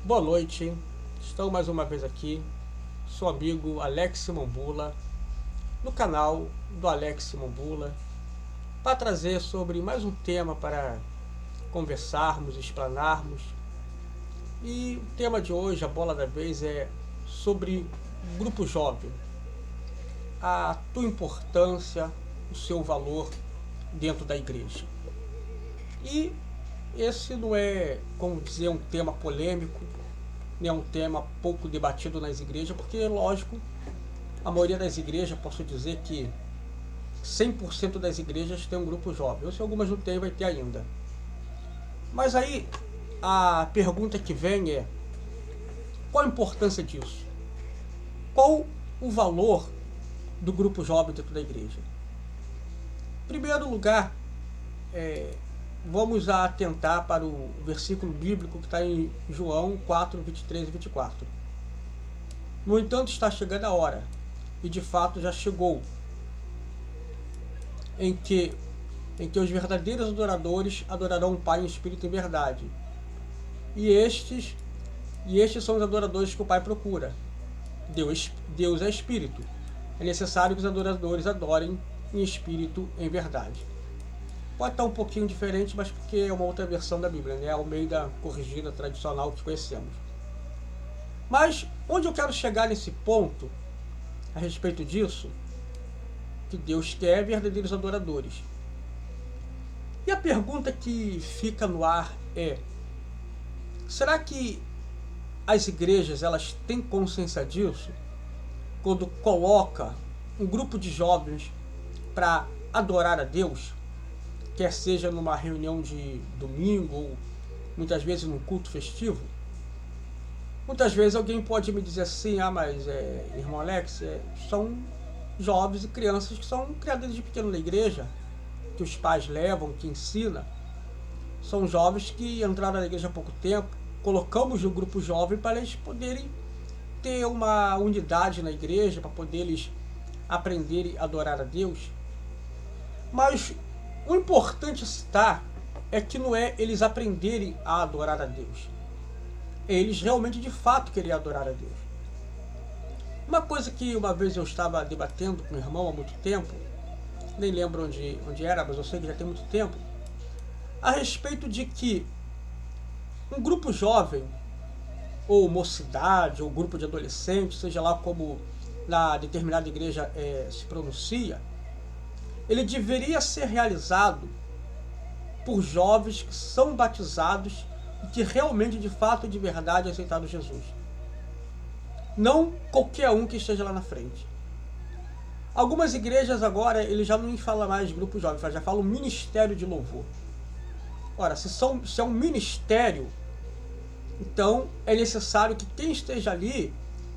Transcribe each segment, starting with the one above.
Boa noite, estou mais uma vez aqui, sou amigo Alex Simambula, no canal do Alex Simambula, para trazer sobre mais um tema para conversarmos, explanarmos. E o tema de hoje, a bola da vez, é sobre grupo jovem, a tua importância, o seu valor dentro da igreja. E esse não é, como dizer, um tema polêmico, é um tema pouco debatido nas igrejas, porque, lógico, a maioria das igrejas, posso dizer que 100% das igrejas tem um grupo jovem, ou se algumas não tem, vai ter ainda. Mas aí, a pergunta que vem é, qual a importância disso? Qual o valor do grupo jovem dentro da igreja? Em primeiro lugar, vamos atentar para o versículo bíblico que está em João 4, 23 e 24. No entanto, está chegando a hora, e de fato já chegou, em que os verdadeiros adoradores adorarão o Pai em espírito e em verdade. E estes são os adoradores que o Pai procura. Deus é espírito. É necessário que os adoradores adorem em espírito e em verdade. Pode estar um pouquinho diferente, mas porque é uma outra versão da Bíblia, né? Ao meio da corrigida tradicional que conhecemos. Mas onde eu quero chegar nesse ponto, a respeito disso, que Deus quer verdadeiros adoradores. E a pergunta que fica no ar é, será que as igrejas elas têm consciência disso? Quando coloca um grupo de jovens para adorar a Deus, quer seja numa reunião de domingo ou muitas vezes num culto festivo. Muitas vezes alguém pode me dizer assim, mas irmão Alex, são jovens e crianças que são criados desde pequeno na igreja, que os pais levam, que ensinam. São jovens que entraram na igreja há pouco tempo, colocamos no grupo jovem para eles poderem ter uma unidade na igreja, para poder eles aprenderem a adorar a Deus. Mas o importante a citar é que não é eles aprenderem a adorar a Deus. É eles realmente de fato querem adorar a Deus. Uma coisa que uma vez eu estava debatendo com meu irmão há muito tempo, nem lembro onde era, mas eu sei que já tem muito tempo, a respeito de que um grupo jovem, ou mocidade, ou grupo de adolescentes, seja lá como na determinada igreja se pronuncia, ele deveria ser realizado por jovens que são batizados e que realmente, de fato e de verdade, aceitaram Jesus. Não qualquer um que esteja lá na frente. Algumas igrejas agora, ele já não fala mais grupo jovem, já fala ministério de louvor. Ora, se é um ministério, então é necessário que quem esteja ali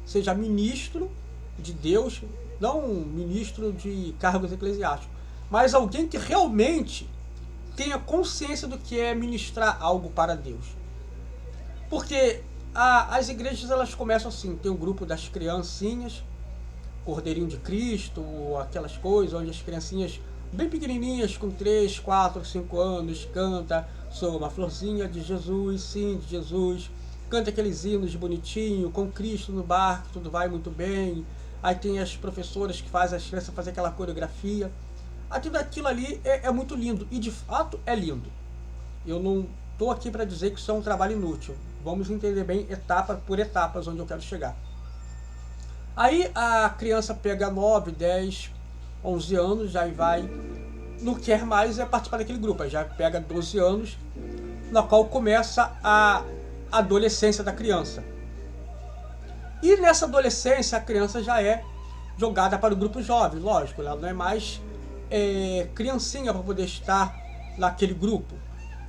seja ministro de Deus, não ministro de cargos eclesiásticos, mas alguém que realmente tenha consciência do que é ministrar algo para Deus. Porque as igrejas elas começam assim, tem um grupo das criancinhas, Cordeirinho de Cristo, aquelas coisas onde as criancinhas bem pequenininhas, com 3, 4, 5 anos, canta, sou uma florzinha de Jesus, sim, de Jesus, canta aqueles hinos bonitinho, com Cristo no barco, tudo vai muito bem. Aí tem as professoras que fazem as crianças fazer aquela coreografia. Tudo aquilo ali é muito lindo, e de fato é lindo. Eu não estou aqui para dizer que isso é um trabalho inútil. Vamos entender bem etapa por etapas onde eu quero chegar. Aí a criança pega 9, 10, 11 anos, já vai, não quer mais participar daquele grupo, aí já pega 12 anos, na qual começa a adolescência da criança. E nessa adolescência a criança já é jogada para o grupo jovem, lógico, ela não é mais criancinha para poder estar naquele grupo.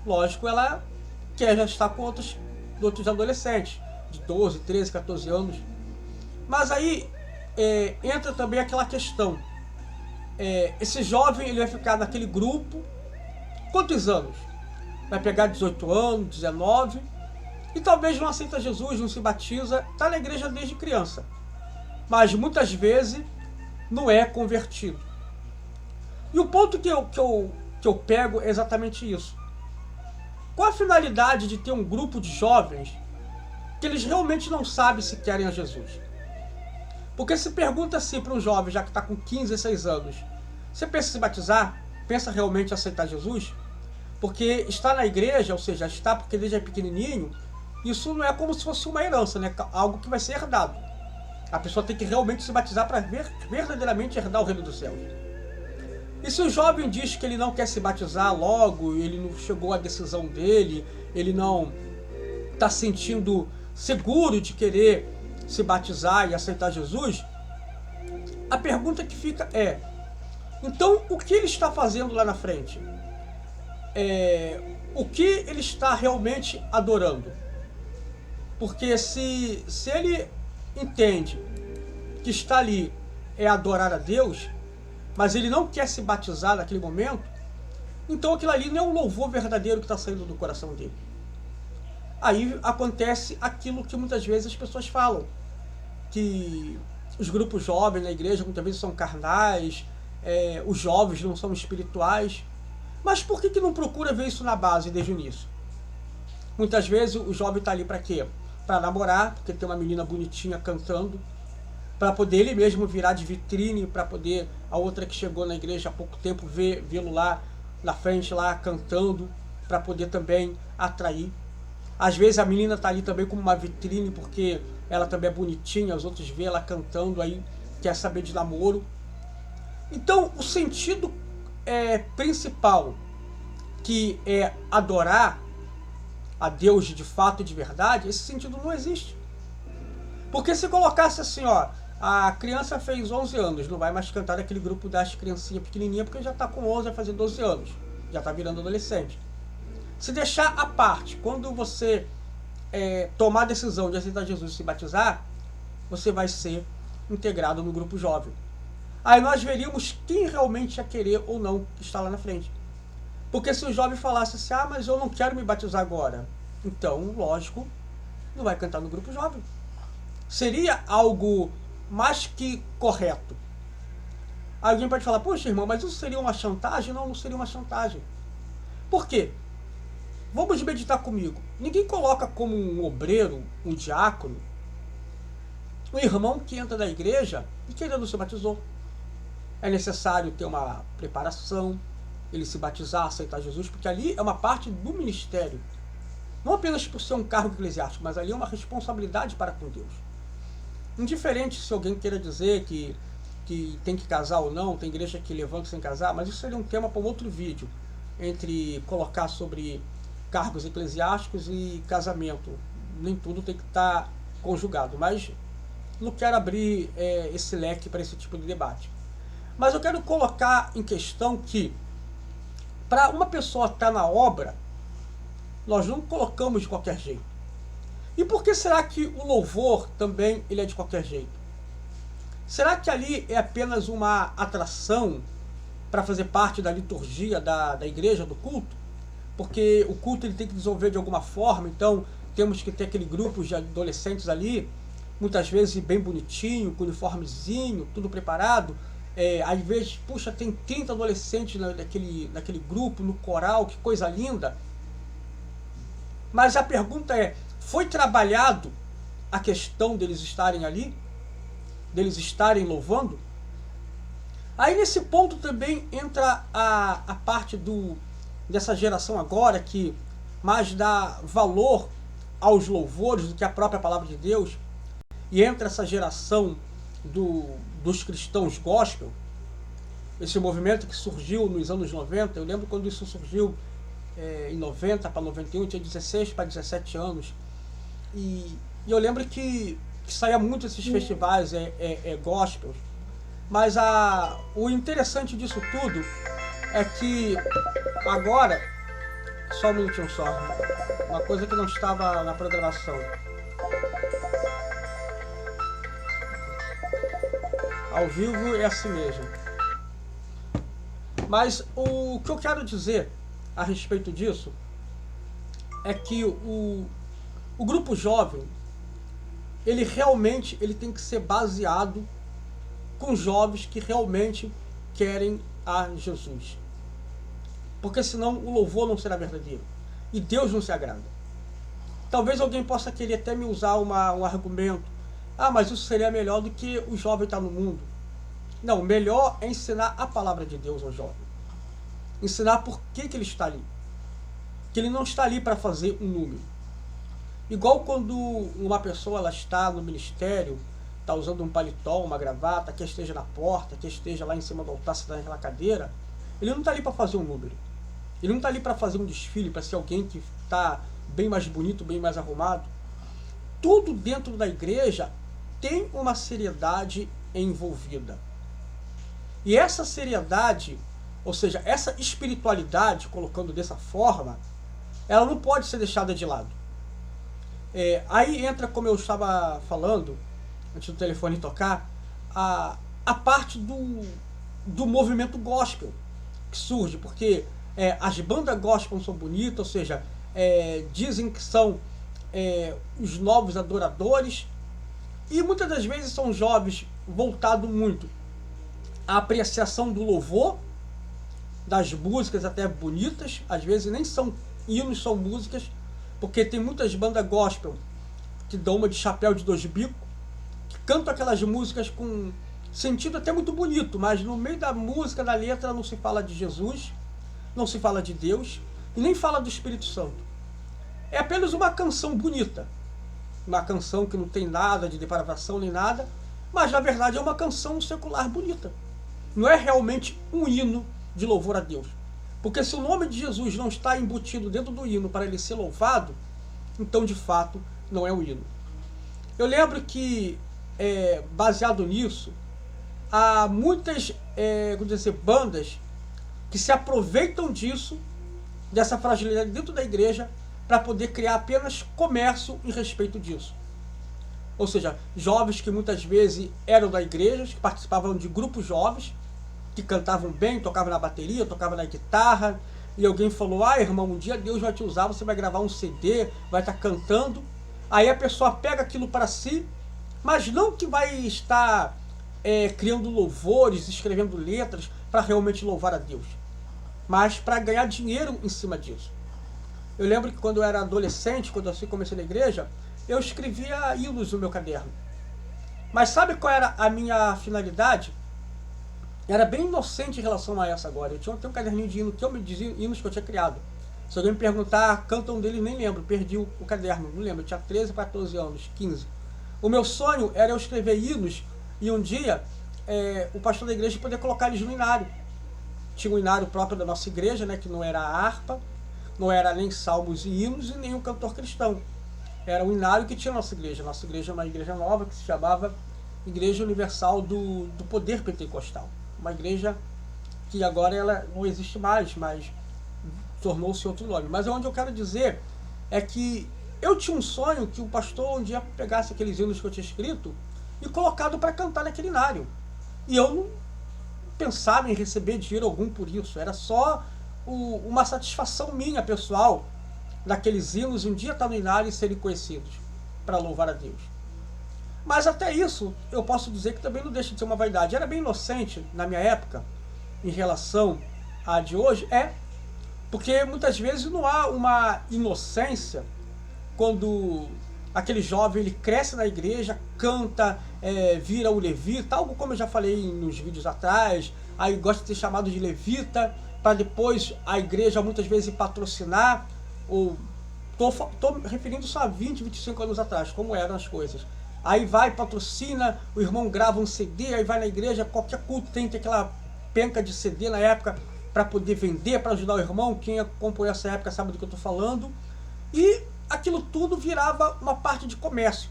Lógico, ela quer já estar com outros adolescentes, de 12, 13, 14 anos. Mas aí entra também aquela questão. Esse jovem ele vai ficar naquele grupo quantos anos? Vai pegar 18 anos, 19, e talvez não aceita Jesus, não se batiza, está na igreja desde criança. Mas muitas vezes não é convertido. E o ponto que eu pego é exatamente isso. Qual a finalidade de ter um grupo de jovens que eles realmente não sabem se querem a Jesus. Porque se pergunta assim para um jovem, já que está com 15, 16 anos, você pensa em se batizar? Pensa realmente em aceitar Jesus? Porque está na igreja, ou seja, está porque desde é pequenininho, isso não é como se fosse uma herança, né? Algo que vai ser herdado. A pessoa tem que realmente se batizar para verdadeiramente herdar o reino dos céus. E se o jovem diz que ele não quer se batizar logo, ele não chegou à decisão dele, ele não está sentindo seguro de querer se batizar e aceitar Jesus, a pergunta que fica é, então o que ele está fazendo lá na frente? O que ele está realmente adorando? Porque se ele entende que está ali adorar a Deus, mas ele não quer se batizar naquele momento, então aquilo ali não é um louvor verdadeiro que está saindo do coração dele. Aí acontece aquilo que muitas vezes as pessoas falam, que os grupos jovens na igreja muitas vezes são carnais, os jovens não são espirituais. Mas por que não procura ver isso na base desde o início? Muitas vezes o jovem está ali para quê? Para namorar, porque tem uma menina bonitinha cantando, para poder ele mesmo virar de vitrine, para poder a outra que chegou na igreja há pouco tempo vê-lo lá na frente, lá cantando, para poder também atrair. Às vezes a menina está ali também como uma vitrine, porque ela também é bonitinha, os outros vê ela cantando, aí quer saber de namoro. Então o sentido principal, que é adorar a Deus de fato e de verdade, esse sentido não existe. Porque se colocasse assim, ó, a criança fez 11 anos, não vai mais cantar aquele grupo das criancinhas pequenininhas, porque já está com 11, vai fazer 12 anos, já está virando adolescente. Se deixar à parte, quando você tomar a decisão de aceitar Jesus e se batizar, você vai ser integrado no grupo jovem. Aí nós veríamos quem realmente ia querer ou não estar lá na frente. Porque se o jovem falasse assim, mas eu não quero me batizar agora, então, lógico, não vai cantar no grupo jovem. Seria algo mais que correto. Alguém pode falar, poxa irmão, mas isso seria uma chantagem? Não, não seria uma chantagem. Por quê? Vamos meditar comigo. Ninguém coloca como um obreiro, um diácono, um irmão que entra na igreja e que ainda não se batizou. É necessário ter uma preparação, ele se batizar, aceitar Jesus, porque ali é uma parte do ministério. Não apenas por ser um cargo eclesiástico, mas ali é uma responsabilidade para com Deus. Indiferente se alguém queira dizer que tem que casar ou não, tem igreja que levanta sem casar, mas isso seria um tema para um outro vídeo, entre colocar sobre cargos eclesiásticos e casamento. Nem tudo tem que estar conjugado, mas não quero abrir esse leque para esse tipo de debate. Mas eu quero colocar em questão que, para uma pessoa estar na obra, nós não colocamos de qualquer jeito. E por que será que o louvor também ele é de qualquer jeito? Será que ali é apenas uma atração para fazer parte da liturgia da igreja, do culto? Porque o culto ele tem que desenvolver de alguma forma, então temos que ter aquele grupo de adolescentes ali, muitas vezes bem bonitinho, com uniformezinho, tudo preparado. Às vezes, puxa, tem 30 adolescentes naquele grupo, no coral, que coisa linda. Mas a pergunta é, foi trabalhado a questão deles estarem ali? Deles estarem louvando? Aí nesse ponto também entra a parte dessa geração agora, que mais dá valor aos louvores do que a própria palavra de Deus. E entra essa geração dos cristãos gospel, esse movimento que surgiu nos anos 90, eu lembro quando isso surgiu em 90 para 91, tinha 16 para 17 anos, e eu lembro que saía muito esses festivais gospel, mas o interessante disso tudo é que agora, só um minutinho só, uma coisa que não estava na programação. Ao vivo é assim mesmo. Mas o que eu quero dizer a respeito disso é que o grupo jovem, ele realmente tem que ser baseado com jovens que realmente querem a Jesus. Porque senão o louvor não será verdadeiro. E Deus não se agrada. Talvez alguém possa querer até me usar um argumento. Ah, mas isso seria melhor do que o jovem estar no mundo. Não, o melhor é ensinar a palavra de Deus ao jovem. Ensinar por que ele está ali. Que ele não está ali para fazer um número. Igual quando uma pessoa ela está no ministério, está usando um paletó, uma gravata, quer esteja na porta, quer esteja lá em cima do altar, sentado naquela cadeira, ele não está ali para fazer um número. Ele não está ali para fazer um desfile, para ser alguém que está bem mais bonito, bem mais arrumado. Tudo dentro da igreja tem uma seriedade envolvida. E essa seriedade, ou seja, essa espiritualidade, colocando dessa forma, ela não pode ser deixada de lado. Aí entra, como eu estava falando, antes do telefone tocar, a parte do movimento gospel que surge, porque as bandas gospel são bonitas, ou seja, dizem que são os novos adoradores, e muitas das vezes são jovens voltados muito à apreciação do louvor, das músicas até bonitas, às vezes nem são hinos, são músicas, porque tem muitas bandas gospel que dão uma de chapéu de 2 bicos, que cantam aquelas músicas com sentido até muito bonito, mas no meio da música, da letra, não se fala de Jesus, não se fala de Deus, e nem fala do Espírito Santo. É apenas uma canção bonita, uma canção que não tem nada de depravação nem nada, mas na verdade é uma canção secular bonita. Não é realmente um hino de louvor a Deus. Porque se o nome de Jesus não está embutido dentro do hino para ele ser louvado, então de fato não é um hino. Eu lembro que, baseado nisso, há muitas bandas que se aproveitam disso, dessa fragilidade dentro da igreja, para poder criar apenas comércio em respeito disso. Ou seja, jovens que muitas vezes eram da igreja, que participavam de grupos jovens, que cantavam bem, tocavam na bateria, tocavam na guitarra, e alguém falou, irmão, um dia Deus vai te usar, você vai gravar um CD, vai estar cantando. Aí a pessoa pega aquilo para si, mas não que vai estar criando louvores, escrevendo letras para realmente louvar a Deus, mas para ganhar dinheiro em cima disso. Eu lembro que quando eu era adolescente, quando eu comecei na igreja, eu escrevia hinos no meu caderno. Mas sabe qual era a minha finalidade? Era bem inocente em relação a essa agora. Eu tinha um caderninho de hino que eu me dizia hinos que eu tinha criado. Se alguém me perguntar, canta um deles, nem lembro, perdi o caderno, não lembro, eu tinha 13, 14 anos, 15. O meu sonho era eu escrever hinos e um dia o pastor da igreja poder colocar eles no hinário. Tinha um hinário próprio da nossa igreja, né, que não era a harpa, não era nem salmos e hinos e nem um cantor cristão. Era um hinário que tinha a nossa igreja. Nossa igreja é uma igreja nova que se chamava Igreja Universal do Poder Pentecostal. Uma igreja que agora ela não existe mais, mas tornou-se outro nome. Mas onde eu quero dizer é que eu tinha um sonho que o pastor um dia pegasse aqueles hinos que eu tinha escrito e colocado para cantar naquele hinário. E eu não pensava em receber dinheiro algum por isso. Era só uma satisfação minha, pessoal, daqueles hinos um dia estar no hinário e serem conhecidos para louvar a Deus. Mas até isso, eu posso dizer que também não deixa de ser uma vaidade. Era bem inocente na minha época, em relação à de hoje, porque muitas vezes não há uma inocência quando aquele jovem ele cresce na igreja, canta, vira o levita, algo como eu já falei nos vídeos atrás, aí gosta de ser chamado de levita, para depois a igreja muitas vezes patrocinar, ou estou referindo só a 20, 25 anos atrás, como eram as coisas. Aí vai, patrocina, o irmão grava um CD, aí vai na igreja, qualquer culto tem aquela penca de CD na época para poder vender, para ajudar o irmão. Quem acompanhou essa época sabe do que eu estou falando. E aquilo tudo virava uma parte de comércio.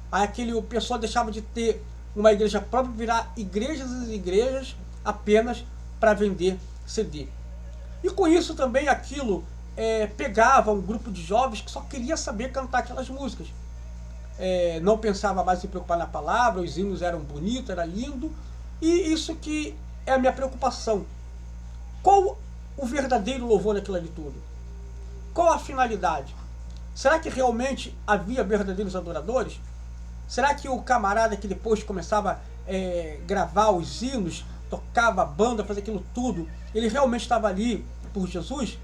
Aí o pessoal deixava de ter uma igreja própria, virar igrejas e igrejas apenas para vender CD. E com isso também aquilo pegava um grupo de jovens que só queria saber cantar aquelas músicas. Não pensava mais em preocupar na palavra, os hinos eram bonitos, era lindo, e isso que é a minha preocupação. Qual o verdadeiro louvor naquilo ali tudo? Qual a finalidade? Será que realmente havia verdadeiros adoradores? Será que o camarada que depois começava a gravar os hinos, tocava a banda, fazia aquilo tudo, ele realmente estava ali por Jesus?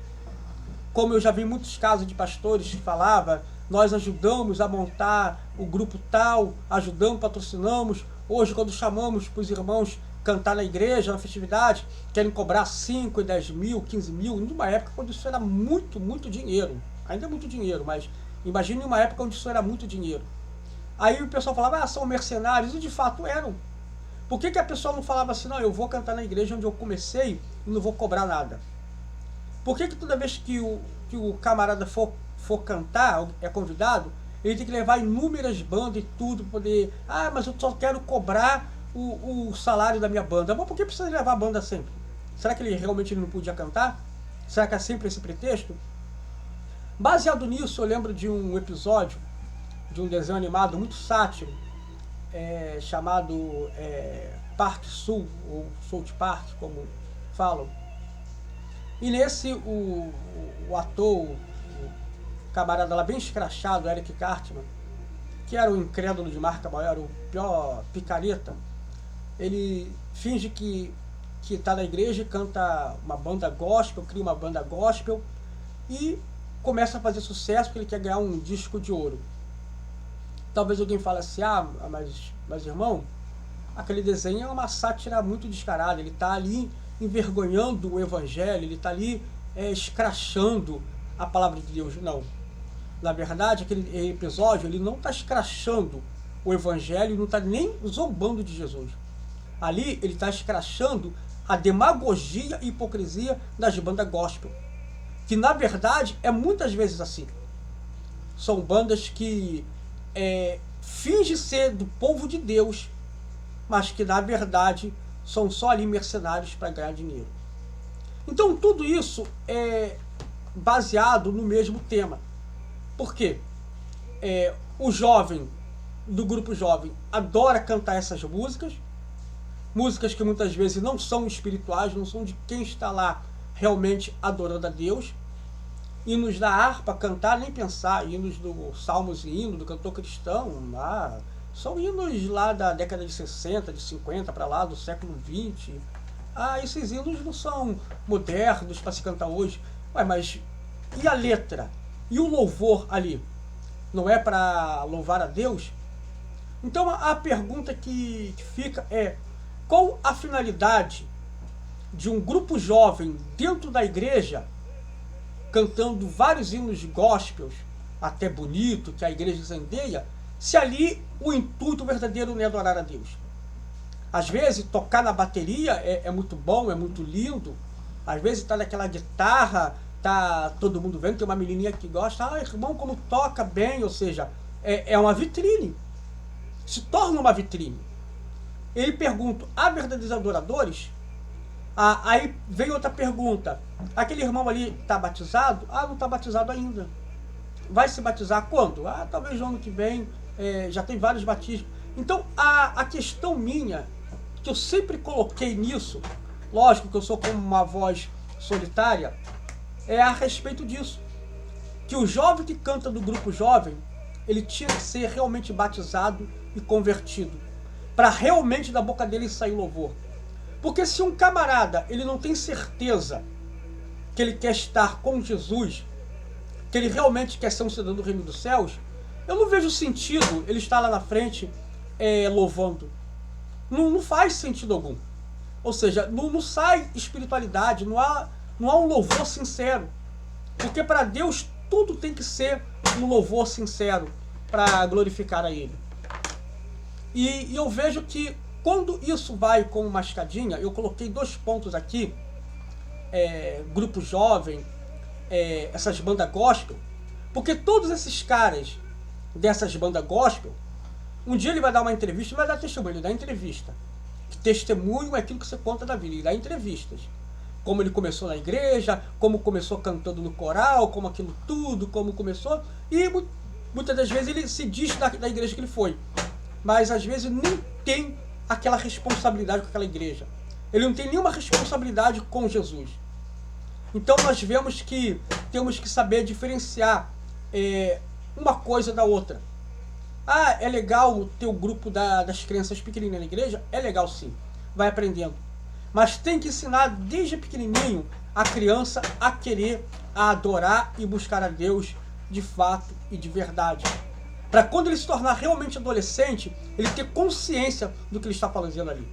Como eu já vi muitos casos de pastores que falavam, nós ajudamos a montar o grupo tal, ajudamos, patrocinamos. Hoje, quando chamamos para os irmãos cantar na igreja, na festividade, querem cobrar 5, 10 mil, 15 mil, numa época quando isso era muito, muito dinheiro. Ainda é muito dinheiro, mas imagine uma época onde isso era muito dinheiro. Aí o pessoal falava, são mercenários, e de fato eram. Por que a pessoa não falava assim, não, eu vou cantar na igreja onde eu comecei e não vou cobrar nada? Por que toda vez que o camarada for cantar, é convidado, ele tem que levar inúmeras bandas e tudo, poder, mas eu só quero cobrar o salário da minha banda. Mas por que precisa levar a banda sempre? Será que ele realmente não podia cantar? Será que é sempre esse pretexto? Baseado nisso, eu lembro de um episódio de um desenho animado muito sátiro, chamado Parque Sul, ou South Park, como falam. E nesse, o ator, o camarada lá bem escrachado, Eric Cartman, que era o incrédulo de marca maior, o pior picareta, ele finge que está na igreja e canta uma banda gospel, cria uma banda gospel e começa a fazer sucesso porque ele quer ganhar um disco de ouro. Talvez alguém fale assim, mas irmão, aquele desenho é uma sátira muito descarada, ele está ali envergonhando o evangelho, ele está ali escrachando a palavra de Deus. Não. Na verdade, aquele episódio, ele não está escrachando o evangelho, não está nem zombando de Jesus. Ali, ele está escrachando a demagogia e hipocrisia das bandas gospel. Que, na verdade, é muitas vezes assim. São bandas que fingem ser do povo de Deus, mas que, na verdade, são só ali mercenários para ganhar dinheiro. Então, tudo isso é baseado no mesmo tema. Por quê? O jovem, do grupo jovem, adora cantar essas músicas que muitas vezes não são espirituais, não são de quem está lá realmente adorando a Deus. Hinos da harpa, cantar, nem pensar, hinos do Salmos e hino do cantor cristão, são hinos lá da década de 60, de 50 para lá, do século 20. Esses hinos não são modernos para se cantar hoje. Mas e a letra? E o louvor ali? Não é para louvar a Deus? Então a pergunta que fica é, qual a finalidade de um grupo jovem dentro da igreja cantando vários hinos gospels, até bonito, que a igreja incendeia, se ali o intuito verdadeiro não é adorar a Deus? Às vezes tocar na bateria é muito bom, é muito lindo. Às vezes tá naquela guitarra, tá todo mundo vendo, tem uma menininha que gosta, irmão, como toca bem, ou seja, é uma vitrine. Se torna uma vitrine. Ele pergunta, há verdadeiros adoradores? Aí vem outra pergunta, aquele irmão ali está batizado? Não está batizado ainda. Vai se batizar quando? Talvez no ano que vem, já tem vários batismos. Então, a questão minha, que eu sempre coloquei nisso, lógico que eu sou como uma voz solitária, é a respeito disso. Que o jovem que canta do grupo jovem, ele tinha que ser realmente batizado e convertido, para realmente da boca dele sair louvor. Porque se um camarada, ele não tem certeza que ele quer estar com Jesus, que ele realmente quer ser um cidadão do reino dos céus, eu não vejo sentido ele estar lá na frente louvando. Não faz sentido algum. Ou seja, não sai espiritualidade, não há um louvor sincero. Porque para Deus tudo tem que ser um louvor sincero para glorificar a Ele. E eu vejo que quando isso vai com uma escadinha, eu coloquei 2 pontos aqui, grupo jovem, essas bandas gospel, porque todos esses caras dessas bandas gospel, um dia ele vai dar uma entrevista, vai dar testemunho, ele dá entrevista. Testemunho é aquilo que você conta da vida, ele dá entrevistas. Como ele começou na igreja, como começou cantando no coral, como aquilo tudo, como começou, e muitas das vezes ele se diz da igreja que ele foi, mas às vezes nem tem aquela responsabilidade com aquela igreja. Ele não tem nenhuma responsabilidade com Jesus. Então nós vemos que temos que saber diferenciar uma coisa da outra. É legal ter o grupo das crianças pequenininhas na igreja? É legal sim, vai aprendendo. Mas tem que ensinar desde pequenininho a criança a querer, a adorar e buscar a Deus de fato e de verdade. Para quando ele se tornar realmente adolescente, ele ter consciência do que ele está fazendo ali.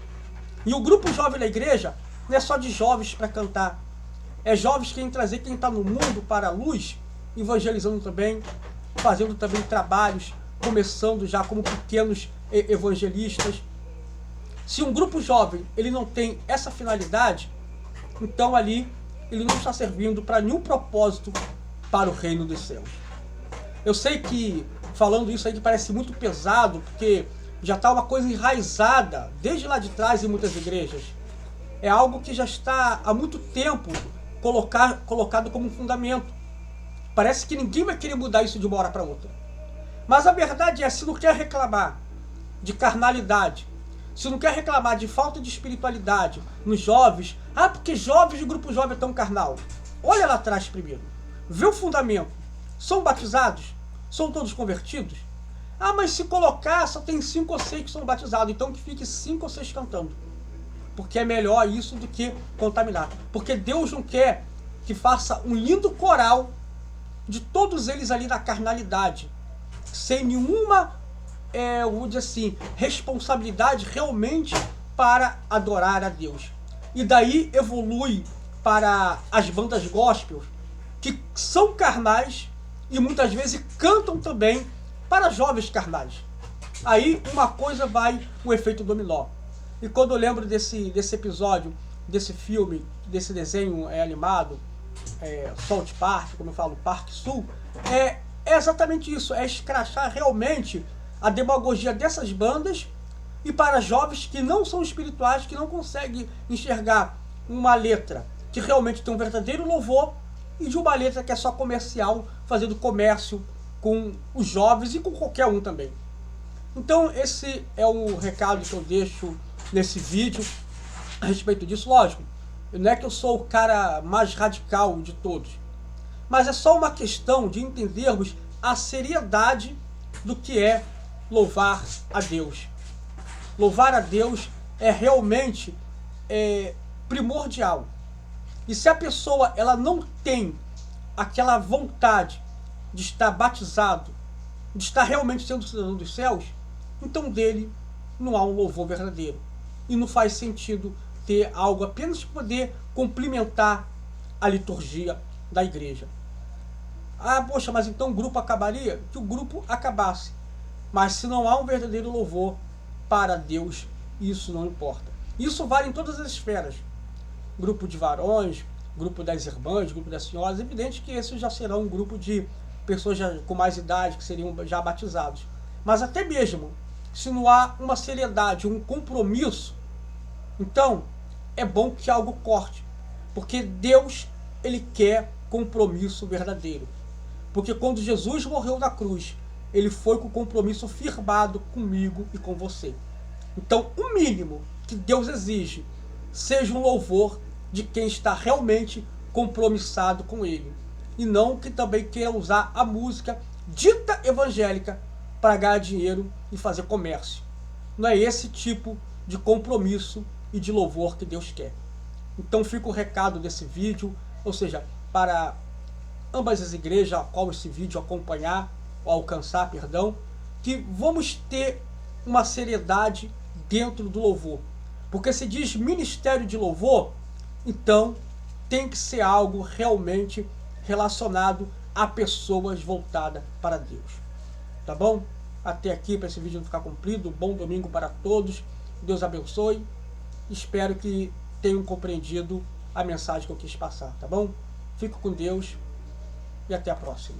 E o grupo jovem da igreja não é só de jovens para cantar. É jovens que querem trazer quem está no mundo para a luz, evangelizando também, fazendo também trabalhos, começando já como pequenos evangelistas. Se um grupo jovem ele não tem essa finalidade, então ali ele não está servindo para nenhum propósito para o reino dos céus. Eu sei que falando isso aí que parece muito pesado, porque já está uma coisa enraizada desde lá de trás em muitas igrejas. É algo que já está há muito tempo colocado como um fundamento. Parece que ninguém vai querer mudar isso de uma hora para outra. Mas a verdade é, se não quer reclamar de carnalidade, se não quer reclamar de falta de espiritualidade nos jovens, porque jovens de grupo jovem é tão carnal. Olha lá atrás primeiro. Vê o fundamento. São batizados? São todos convertidos? Mas se colocar, só tem 5 ou 6 que são batizados. Então que fique 5 ou 6 cantando. Porque é melhor isso do que contaminar. Porque Deus não quer que faça um lindo coral de todos eles ali na carnalidade. Sem nenhuma, vamos dizer assim, responsabilidade realmente para adorar a Deus. E daí evolui para as bandas gospel, que são carnais e muitas vezes cantam também para jovens carnais. Aí uma coisa vai o efeito dominó. E quando eu lembro desse episódio, desse filme, desse desenho animado, South Park, como eu falo, Parque Sul, é exatamente isso, é escrachar realmente a demagogia dessas bandas e para jovens que não são espirituais, que não conseguem enxergar uma letra que realmente tem um verdadeiro louvor e de uma letra que é só comercial, fazendo comércio com os jovens e com qualquer um também. Então esse é o recado que eu deixo nesse vídeo a respeito disso. Lógico, não é que eu sou o cara mais radical de todos, mas é só uma questão de entendermos a seriedade do que é louvar a Deus. Louvar a Deus é realmente primordial. E se a pessoa ela não tem aquela vontade de estar batizado, de estar realmente sendo cidadão dos céus, então dele não há um louvor verdadeiro. E não faz sentido ter algo apenas para poder complementar a liturgia da igreja. Poxa, mas então o grupo acabaria? Que o grupo acabasse. Mas se não há um verdadeiro louvor para Deus, isso não importa. Isso vale em todas as esferas. Grupo de varões, grupo das irmãs, grupo das senhoras. É evidente que esses já serão um grupo de pessoas já com mais idade, que seriam já batizados. Mas até mesmo, se não há uma seriedade, um compromisso, então é bom que algo corte. Porque Deus, ele quer compromisso verdadeiro. Porque quando Jesus morreu na cruz, ele foi com compromisso firmado comigo e com você. Então, o mínimo que Deus exige seja um louvor de quem está realmente compromissado com ele. E não que também queira usar a música dita evangélica para ganhar dinheiro e fazer comércio. Não é esse tipo de compromisso e de louvor que Deus quer. Então fica o recado desse vídeo, ou seja, para ambas as igrejas a qual esse vídeo alcançar, que vamos ter uma seriedade dentro do louvor. Porque se diz ministério de louvor, então tem que ser algo realmente relacionado a pessoas voltadas para Deus. Tá bom? Até aqui, para esse vídeo não ficar comprido. Bom domingo para todos. Deus abençoe. Espero que tenham compreendido a mensagem que eu quis passar, tá bom? Fico com Deus e até a próxima.